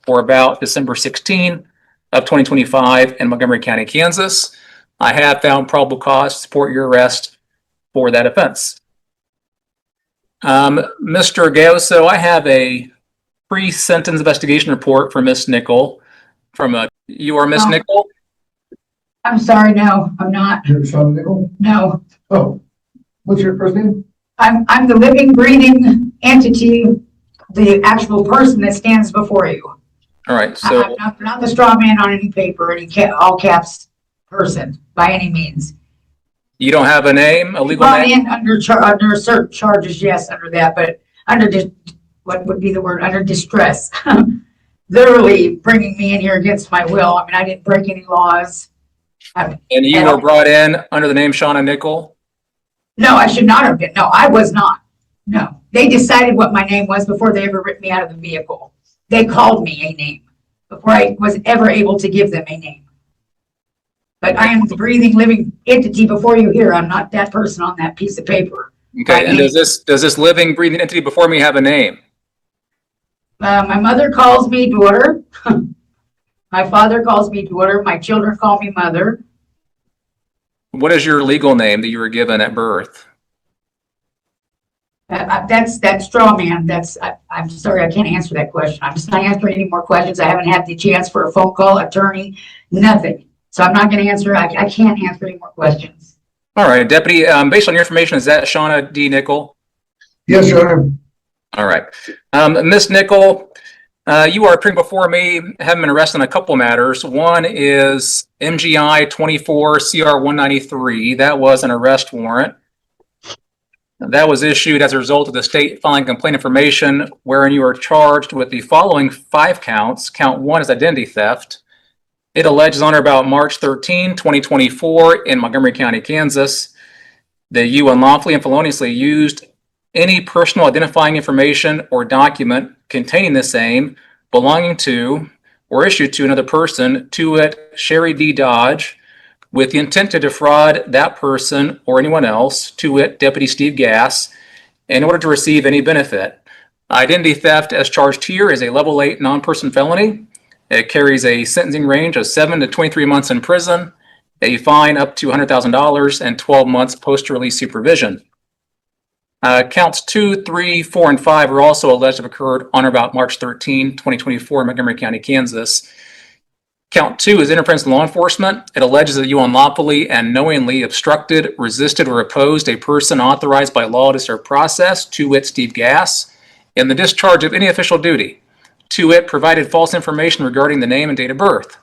or about December 16 of 2025 in Montgomery County, Kansas. I have found probable cause to support your arrest for that offense. Mr. Gaoso, I have a pre-sentence investigation report for Miss Nickel. You are Miss Nickel? I'm sorry, no, I'm not. You're Sean Nickel? No. Oh, what's your first name? I'm the living, breathing entity, the actual person that stands before you. All right, so I'm not the straw man on any paper, all caps person by any means. you don't have a name, a legal name? Under certain charges, yes, under that, but what would be the word? Under distress. Literally bringing me in here against my will. I mean, I didn't break any laws. And you were brought in under the name Shauna Nickel? No, I should not have been. No, I was not. No, they decided what my name was before they ever ripped me out of the vehicle. They called me a name before I was ever able to give them a name. But I am the breathing, living entity before you here. I'm not that person on that piece of paper. Okay, and does this living, breathing entity before me have a name? My mother calls me daughter. My father calls me daughter. My children call me mother. What is your legal name that you were given at birth? That's that straw man. I'm sorry, I can't answer that question. I'm just not answering any more questions. I haven't had the chance for a phone call, attorney, nothing. So I'm not going to answer. I can't answer any more questions. All right, Deputy, based on your information, is that Shauna D. Nickel? Yes, Your Honor. All right. Miss Nickel, you are appearing before me, having been arrested on a couple matters. One is MGI 24 CR 193. That was an arrest warrant. That was issued as a result of the state filing complaint information wherein you are charged with the following 5 counts. Count 1 is identity theft. It alleges on or about March 13, 2024 in Montgomery County, Kansas, that you unlawfully and feloniously used any personal identifying information or document containing the same belonging to or issued to another person, to it Sherry D. Dodge, with the intent to defraud that person or anyone else, to it Deputy Steve Gass, in order to receive any benefit. Identity theft as charged here is a level 8 non-person felony. It carries a sentencing range of 7 to 23 months in prison, a fine up to $100,000, and 12 months post-release supervision. Counts 2, 3, 4, and 5 are also alleged to have occurred on or about March 13, 2024 in Montgomery County, Kansas. Count 2 is interference with law enforcement. It alleges that you unlawfully and knowingly obstructed, resisted, or opposed a person authorized by law to serve process, to wit Steve Gass, in the discharge of any official duty. To it provided false information regarding the name and date of birth.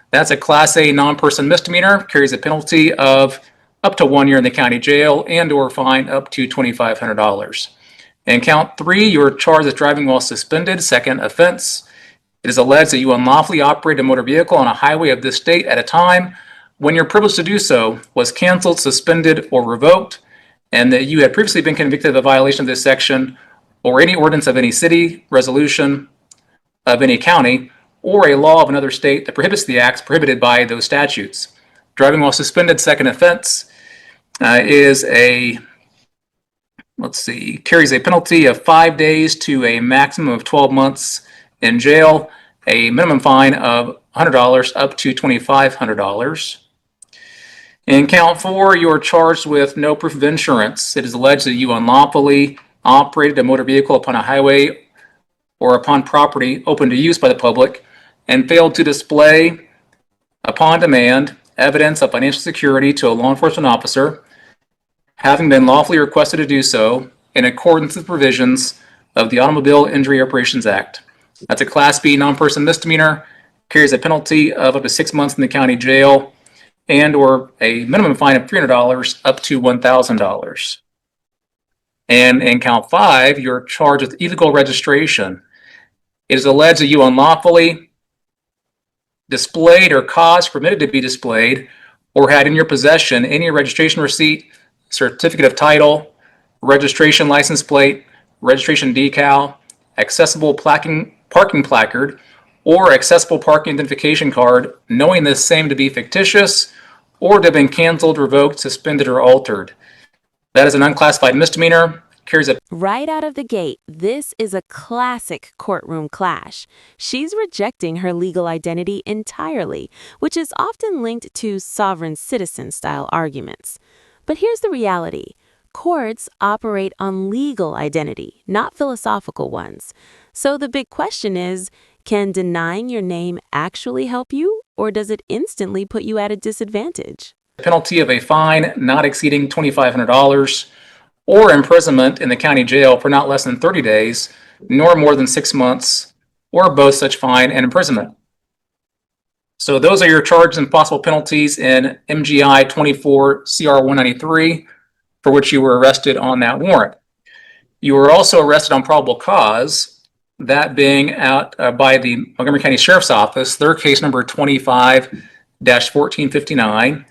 That's a Class A non-person misdemeanor, carries a penalty of up to 1 year in the county jail and or fine up to $2,500. And count 3, you are charged with driving while suspended, second offense. It is alleged that you unlawfully operated a motor vehicle on a highway of this state at a time when your privilege to do so was canceled, suspended, or revoked, and that you had previously been convicted of a violation of this section or any ordinance of any city, resolution of any county, or a law of another state that prohibits the acts prohibited by those statutes. Driving while suspended, second offense, carries a penalty of 5 days to a maximum of 12 months in jail, a minimum fine of $100 up to $2,500. In count 4, you are charged with no proof of insurance. It is alleged that you unlawfully operated a motor vehicle upon a highway or upon property open to use by the public and failed to display upon demand evidence of financial security to a law enforcement officer, having been lawfully requested to do so in accordance with provisions of the Automobile Injury Reparations Act. That's a Class B non-person misdemeanor, carries a penalty of up to 6 months in the county jail and or a minimum fine of $300 up to $1,000. And in count 5, you're charged with illegal registration. It is alleged that you unlawfully displayed or caused permitted to be displayed or had in your possession any registration receipt, certificate of title, registration license plate, registration decal, accessible parking placard, or accessible parking identification card, knowing this same to be fictitious or to have been canceled, revoked, suspended, or altered. That is an unclassified misdemeanor, carries a Right out of the gate, this is a classic courtroom clash. She's rejecting her legal identity entirely, which is often linked to sovereign citizen style arguments. But here's the reality. Courts operate on legal identity, not philosophical ones. So the big question is, can denying your name actually help you, or does it instantly put you at a disadvantage? penalty of a fine not exceeding $2,500 or imprisonment in the county jail for not less than 30 days, nor more than 6 months, or both such fine and imprisonment. So those are your charges and possible penalties in MGI 24 CR 193, for which you were arrested on that warrant. You were also arrested on probable cause, that being out by the Montgomery County Sheriff's Office, their case number 25-1459,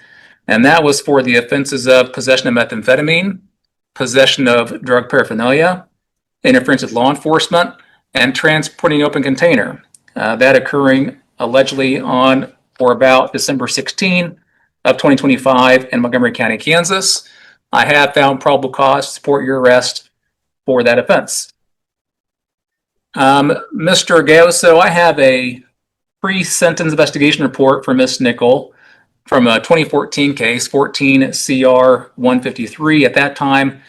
and that was for the offenses of possession of methamphetamine, possession of drug paraphernalia, interference with law enforcement, and transporting an open container. That occurring allegedly on or about December 16 of 2025 in Montgomery County, Kansas. I have found probable cause to support your arrest for that offense. Mr. Gaoso, I have a pre-sentence investigation report for Ms. Nickel from a 2014 case, 14 CR 153. At that time,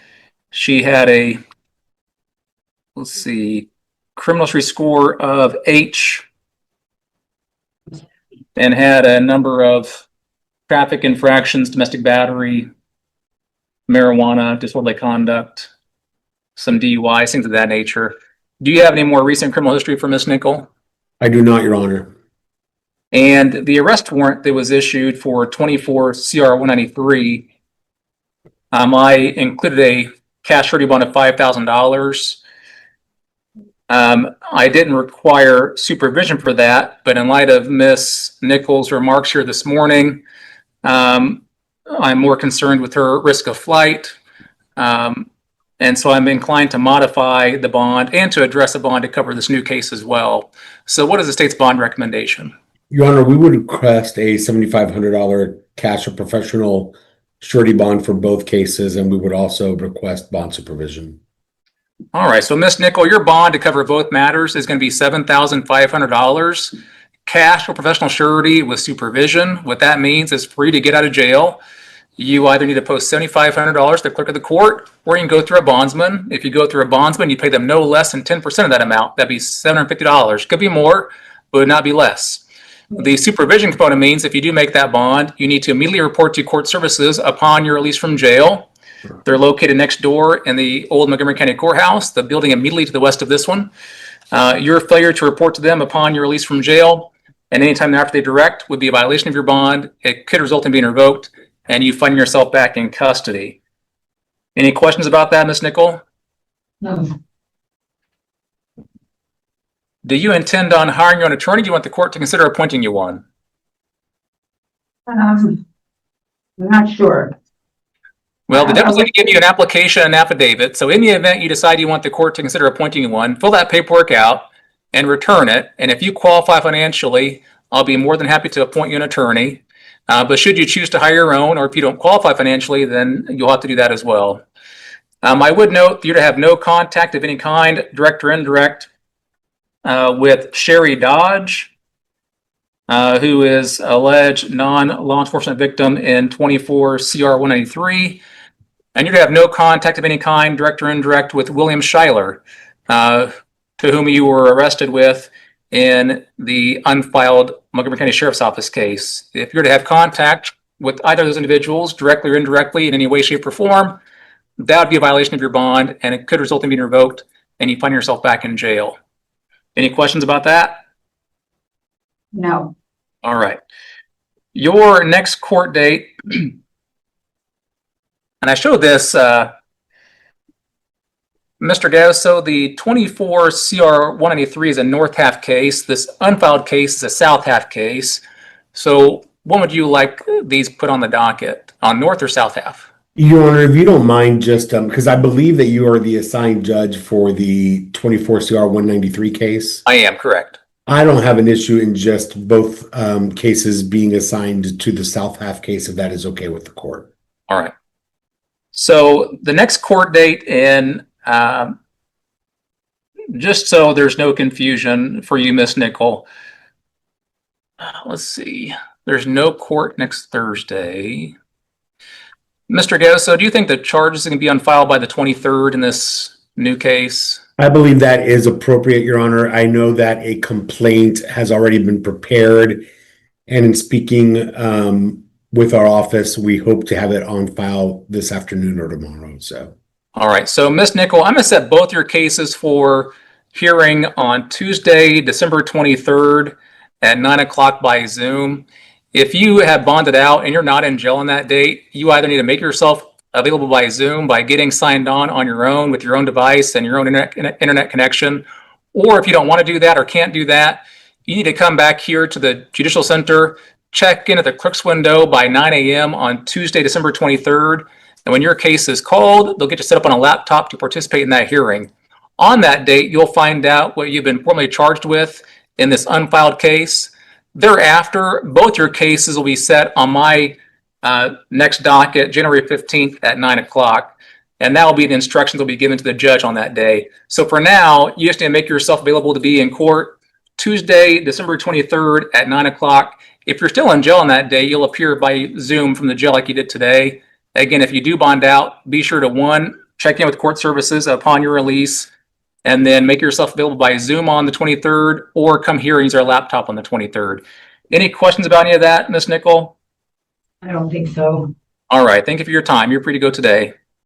she had a, criminal history score of H and had a number of traffic infractions, domestic battery, marijuana, disorderly conduct, some DUIs, things of that nature. Do you have any more recent criminal history for Ms. Nickel? I do not, Your Honor. And the arrest warrant that was issued for 24 CR 193, I included a cash surety bond of $5,000. I didn't require supervision for that, but in light of Ms. Nichols' remarks here this morning, I'm more concerned with her risk of flight. And so I'm inclined to modify the bond and to address a bond to cover this new case as well. So what is the state's bond recommendation? Your Honor, we would request a $7,500 cash or professional surety bond for both cases, and we would also request bond supervision. All right, so Ms. Nickel, your bond to cover both matters is going to be $7,500. Cash or professional surety with supervision. What that means is free to get out of jail. You either need to post $7,500 to the clerk of the court, or you can go through a bondsman. If you go through a bondsman, you pay them no less than 10% of that amount. That'd be $750. Could be more, but would not be less. The supervision component means if you do make that bond, you need to immediately report to court services upon your release from jail. They're located next door in the old Montgomery County Courthouse, the building immediately to the west of this one. Your failure to report to them upon your release from jail and anytime thereafter they direct would be a violation of your bond. It could result in being revoked and you find yourself back in custody. Any questions about that, Ms. Nickel? No. Do you intend on hiring your own attorney? Do you want the court to consider appointing you one? I'm not sure. Well, the devil's going to give you an application and affidavit. So in the event you decide you want the court to consider appointing you one, fill that paperwork out and return it. And if you qualify financially, I'll be more than happy to appoint you an attorney. But should you choose to hire your own, or if you don't qualify financially, then you'll have to do that as well. I would note you're to have no contact of any kind, direct or indirect, with Sherry Dodge, who is alleged non-law enforcement victim in 24 CR 193. And you're to have no contact of any kind, direct or indirect, with William Schuyler, to whom you were arrested with in the unfiled Montgomery County Sheriff's Office case. If you're to have contact with either of those individuals, directly or indirectly, in any way, shape, or form, that would be a violation of your bond, and it could result in being revoked, and you find yourself back in jail. Any questions about that? No. All right. Your next court date, and I showed this, Mr. Gauss, so the 24 CR 193 is a north half case. This unfiled case is a south half case. So when would you like these put on the docket, on north or south half? Your Honor, if you don't mind, just because I believe that you are the assigned judge for the 24 CR 193 case. I am, correct. I don't have an issue in just both cases being assigned to the south half case, if that is okay with the court. All right. So the next court date in Just so there's no confusion for you, Miss Nickel. Let's see. There's no court next Thursday. Mr. Goso, do you think the charges can be on file by the 23rd in this new case? I believe that is appropriate, Your Honor. I know that a complaint has already been prepared, and in speaking with our office, we hope to have it on file this afternoon or tomorrow. So, all right. So, Miss Nickel, I'm going to set both your cases for hearing on Tuesday, December 23rd at 9 o'clock by Zoom. If you have bonded out and you're not in jail on that date, you either need to make yourself available by Zoom by getting signed on your own with your own device and your own internet connection. Or if you don't want to do that or can't do that, you need to come back here to the Judicial Center, check in at the clerk's window by 9 a.m. on Tuesday, December 23rd. And when your case is called, they'll get you set up on a laptop to participate in that hearing. On that date, you'll find out what you've been formally charged with in this unfiled case. Thereafter, both your cases will be set on my next docket, January 15th at 9 o'clock. And that will be the instructions that will be given to the judge on that day. So for now, you just need to make yourself available to be in court Tuesday, December 23rd at 9 o'clock. If you're still in jail on that day, you'll appear by Zoom from the jail like you did today. Again, if you do bond out, be sure to, one, check in with court services upon your release, and then make yourself available by Zoom on the 23rd, or come here and use our laptop on the 23rd. Any questions about any of that, Ms. Nickel? I don't think so. All right. Thank you for your time. You're free to go today.